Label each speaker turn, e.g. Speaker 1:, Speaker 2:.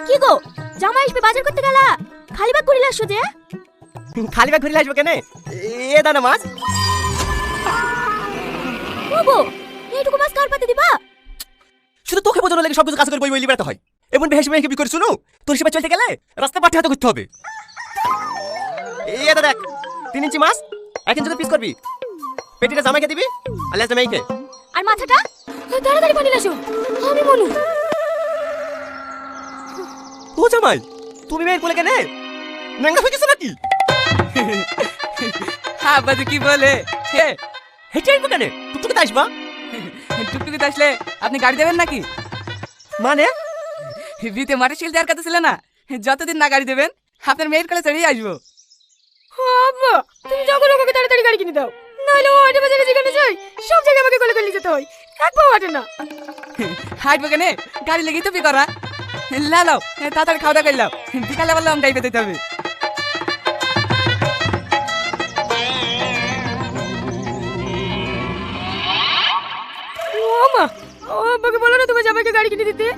Speaker 1: কি গো, জামাই আসবে বাজার করতে গেলা, খালি ব্যাগ করে আসছো যে?
Speaker 2: খালি ব্যাগ ঘুরে আসবো কেন? এ দানা মাছ।
Speaker 1: বাবু, এইটুকু মাছ কার পাতে দিবা?
Speaker 2: শুধু তোকে বোঝানো লাগে সব কিছু কাজ করে বই বই বেড়াতে হয়। এমন বেহেস মেয়েকে বিক্রি করে শুনো, তোর সেবা চলতে গেলে রাস্তা পাঠে হাতে করতে হবে। এই দেখ 3 ইঞ্চি মাছ 1 ইঞ্চি পিস করবি। পেটিটা জামাইকে দিবি আর লেজটা মেয়েকে।
Speaker 1: আর মাথাটা তাড়াতাড়ি বানিয়ে আসো, আমি মনু।
Speaker 2: ও জামাই, তুমি মেয়ের কোলে কেন? নাঙ্গা হয়ে গেছো নাকি?
Speaker 3: আব্বা তো কি বলে? হে
Speaker 2: হেঁটে আসবো কেন? টুকটুকে আসবা।
Speaker 3: টুকটুকিতে আসলে আপনি গাড়ি দেবেন নাকি?
Speaker 2: মানে
Speaker 3: বিতে মাঠে শিল দেওয়ার কথা ছিল না, যতদিন না গাড়ি দেবেন আপনার মেয়ের কোলে চড়িয়ে আসবো।
Speaker 1: আব্বা, তুমি যখন ওকে তাড়াতাড়ি গাড়ি কিনে দাও, নাহলে ও হাটে বাজারে যেখানে যাই সব জায়গায় আমাকে কোলে করে যেতে হয়, এক পাও হাঁটে না।
Speaker 3: হাঁটবো কেনে? গাড়ি লেগেই তো করা। লাও তাড়াতাড়ি খাওয়া দাওয়া করলাম, বিকালে বললাম গাড়ি পেতে হবে।
Speaker 1: ও মা, ও আব্বাকে বলো না তোমার জামাইকে গাড়ি কিনে দিতে।